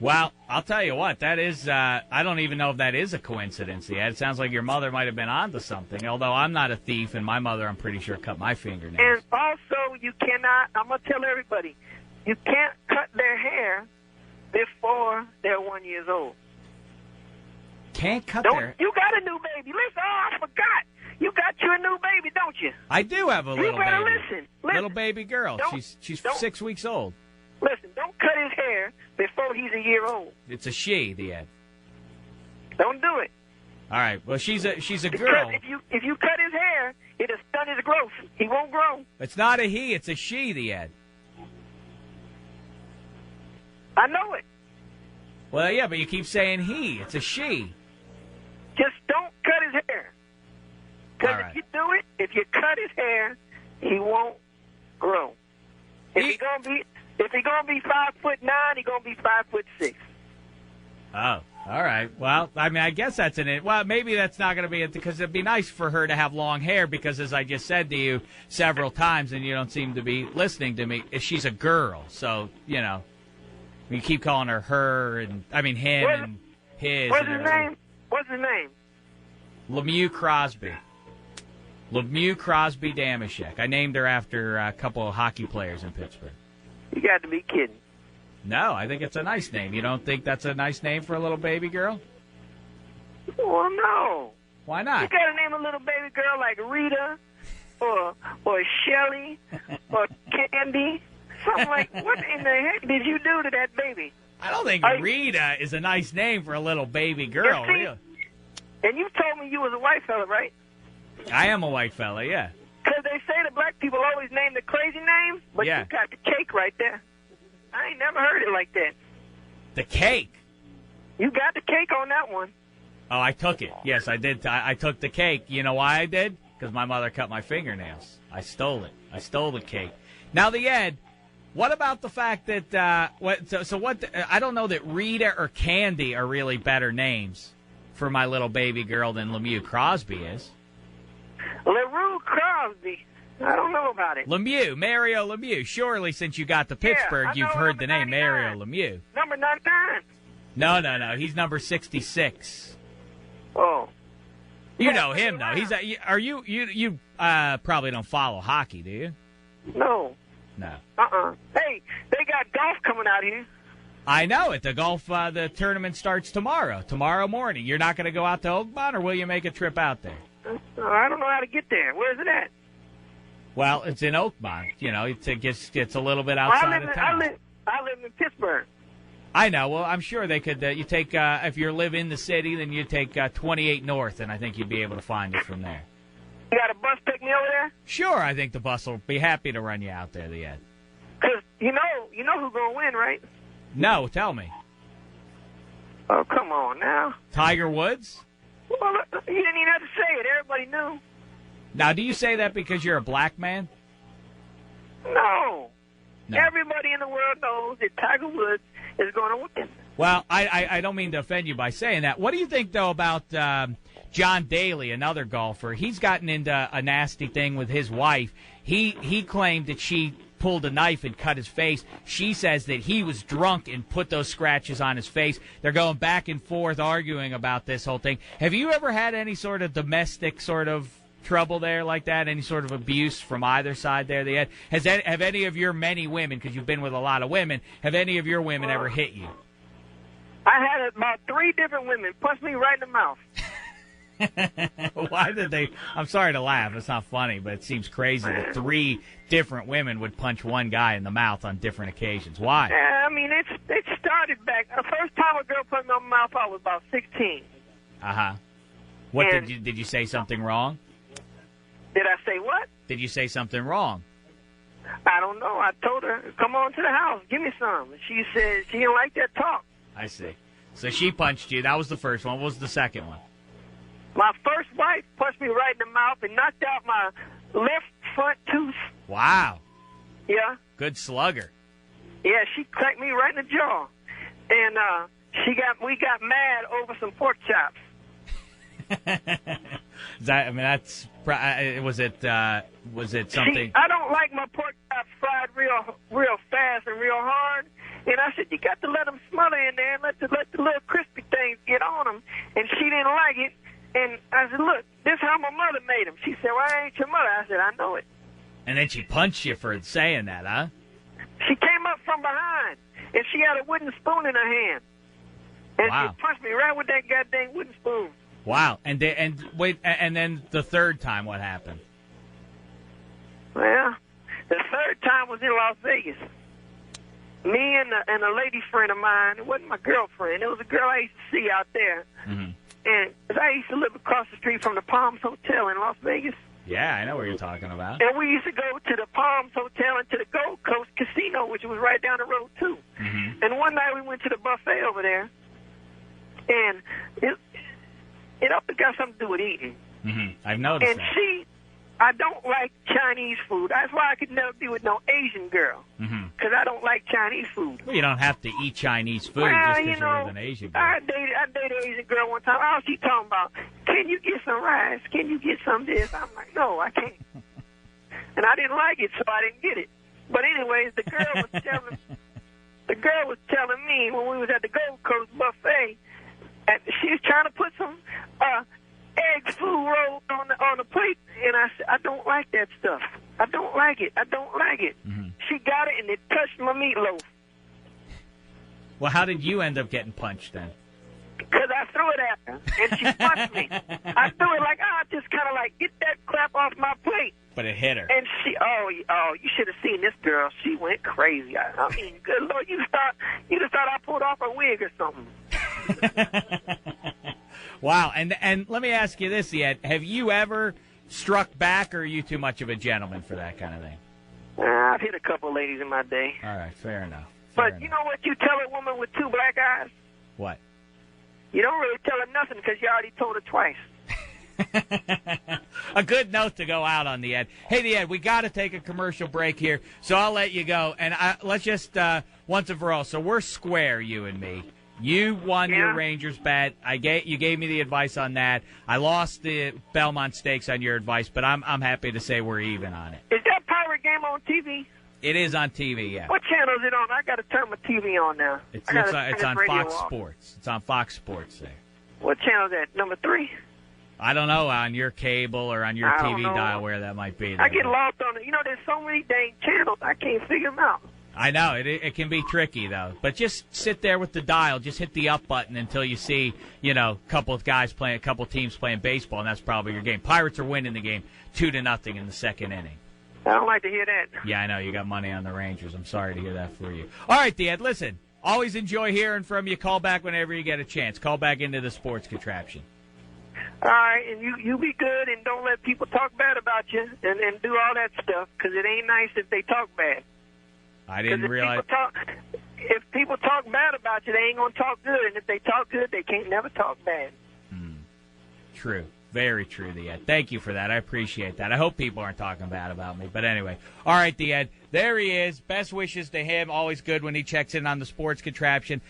Well, I'll tell you what, that is, I don't even know if that is a coincidence yet. It sounds like your mother might have been onto something, although I'm not a thief, and my mother, I'm pretty sure, cut my fingernails. And also, you cannot, I'm going to tell everybody, you can't cut their hair before they're 1 year old. Can't cut their... You got a new baby. Listen, I forgot. You got you a new baby, don't you? I do have a little baby. You better listen. Little baby girl. She's 6 weeks old. Listen, don't cut his hair before he's a year old. It's a she, the Ed. Don't do it. All right. Well, she's a because girl. If you cut his hair, it'll stunt his growth. He won't grow. It's not a he. It's a she, the Ed. I know it. Well, yeah, but you keep saying he. It's a she. Just don't cut his hair. Because right. if you do it, if you cut his hair, he won't grow. If he's gonna be 5'9", he's gonna be 5'6". Oh, all right. Well, I mean, I guess that's well, maybe that's not going to be it, because it'd be nice for her to have long hair, because as I just said to you several times, and you don't seem to be listening to me, she's a girl. So, you know, you keep calling her, and I mean him and his. What's his name? What's his name? Lemieux Crosby. Lemieux Crosby Dameshek. I named her after a couple of hockey players in Pittsburgh. You got to be kidding. No, I think it's a nice name. You don't think that's a nice name for a little baby girl? Well, no. Why not? You got to name a little baby girl like Rita or Shelly or Candy. Something like, what in the heck did you do to that baby? I don't think Rita is a nice name for a little baby girl. Really. And you told me you was a white fella, right? I am a white fella, yeah. Because they say that black people always name the crazy names, but yeah. You got the cake right there. I ain't never heard it like that. The cake? You got the cake on that one. Oh, I took it. Yes, I did. I took the cake. You know why I did? Because my mother cut my fingernails. I stole it. I stole the cake. Now, the Ed, what about the fact that, I don't know that Rita or Candy are really better names for my little baby girl than Lemieux Crosby is. LaRue Crosby. I don't know about it. Lemieux, Mario Lemieux. Surely, since you got to Pittsburgh, you've heard the name 99. Mario Lemieux. Number 99. No. He's number 66. Oh. You know him, though. He's you probably don't follow hockey, do you? No. No. Hey, they got golf coming out here. I know it. The golf, the tournament starts tomorrow morning. You're not going to go out to Oakmont, or will you make a trip out there? I don't know how to get there. Where's it at? Well, it's in Oakmont. You know, it gets a little bit outside of town. I live in Pittsburgh. I know. Well, I'm sure they could. You take if you live in the city, then you take 28 North, and I think you'd be able to find it from there. You got a bus pick me over there? Sure, I think the bus will be happy to run you out there, the Ed. Because you know who's gonna win, right? No, tell me. Oh, come on now. Tiger Woods? Well, you didn't even have to say it. Everybody knew. Now, do you say that because you're a black man? No. Everybody in the world knows that Tiger Woods is going to win. Well, I don't mean to offend you by saying that. What do you think, though, about John Daly, another golfer? He's gotten into a nasty thing with his wife. He claimed that she pulled a knife and cut his face. She says that he was drunk and put those scratches on his face. They're going back and forth arguing about this whole thing. Have you ever had any sort of domestic sort of trouble there like that? Any sort of abuse from either side there? Have any of your many women, because you've been with a lot of women, have any of your women ever hit you? I had about 3 different women punch me right in the mouth. Why did they? I'm sorry to laugh. It's not funny, but it seems crazy that 3 different women would punch one guy in the mouth on different occasions. Why? I mean, it started back. The first time a girl punched me in the mouth, I was about 16. What did you say something wrong? Did I say what? Did you say something wrong? I don't know. I told her, come on to the house, give me some. She said she didn't like that talk. I see. So she punched you. That was the first one. What was the second one? My first wife punched me right in the mouth and knocked out my left front tooth. Wow. Yeah. Good slugger. Yeah, she cracked me right in the jaw. And we got mad over some pork chops. Was it something? See, I don't like my pork chops fried real fast and real hard. And I said, you got to let them smother in there and let the little crispy things get on them. And she didn't like it. And I said, look, this is how my mother made them. She said, well, I ain't your mother. I said, I know it. And then she punched you for saying that, huh? She came up from behind, and she had a wooden spoon in her hand. And wow. She punched me right with that goddamn wooden spoon. Wow. And then the third time, what happened? Well, the third time was in Las Vegas. Me and a lady friend of mine, it wasn't my girlfriend. It was a girl I used to see out there. Mm-hmm. And 'cause I used to live across the street from the Palms Hotel in Las Vegas. Yeah, I know what you're talking about. And we used to go to the Palms Hotel and to the Gold Coast Casino, which was right down the road, too. Mm-hmm. And one night we went to the buffet over there, and it got something to do with eating. Mm-hmm. I've noticed and that. See, I don't like Chinese food. That's why I could never be with no Asian girl, because I don't like Chinese food. Well, you don't have to eat Chinese food well, just because you're with an Asian girl. I dated an Asian girl one time. All she talking about, can you get some rice? Can you get some this? I'm like, no, I can't. And I didn't like it, so I didn't get it. But anyways, the girl was telling me when we was at the Gold Coast buffet, she was trying to put some egg food roll on the plate, and I said, I don't like that stuff. I don't like it. I don't like it. Mm-hmm. She got it, and it touched my meatloaf. Well, how did you end up getting punched then? Because I threw it at her, and she punched me. I threw it like, just kind of like, get that crap off my plate. But it hit her. And she, you should have seen this girl. She went crazy. I mean, good Lord, you'd have thought I pulled off a wig or something. Wow, and let me ask you this, Ed. Have you ever struck back, or are you too much of a gentleman for that kind of thing? I've hit a couple ladies in my day. All right, fair enough. But you know what you tell a woman with two black eyes? What? You don't really tell her nothing because you already told her twice. A good note to go out on, the Ed. Hey, the Ed, we got to take a commercial break here, so I'll let you go. And let's just, once and for all, so we're square, you and me. You won your Rangers bet. You gave me the advice on that. I lost the Belmont Stakes on your advice, but I'm happy to say we're even on it. Is that Pirate game on TV? It is on TV, yeah. What channel is it on? I got to turn my TV on now. It's on Fox Sports. It's on Fox Sports there. What channel is that? Number 3? I don't know, on your cable or on your TV dial where that might be. I get lost on it. You know, there's so many dang channels, I can't figure them out. I know. It can be tricky, though. But just sit there with the dial. Just hit the up button until you see, a couple of guys playing, a couple of teams playing baseball, and that's probably your game. Pirates are winning the game 2-0 in the second inning. I don't like to hear that. Yeah, I know. You got money on the Rangers. I'm sorry to hear that for you. All right, Ed, listen. Always enjoy hearing from you. Call back whenever you get a chance. Call back into the Sports Contraption. All right, and you be good and don't let people talk bad about you and do all that stuff, because it ain't nice if they talk bad. I didn't realize. If people talk bad about you, they ain't going to talk good. And if they talk good, they can't never talk bad. True. Very true, the Ed. Thank you for that. I appreciate that. I hope people aren't talking bad about me. But anyway. All right, the Ed. There he is. Best wishes to him. Always good when he checks in on the Sports Contraption.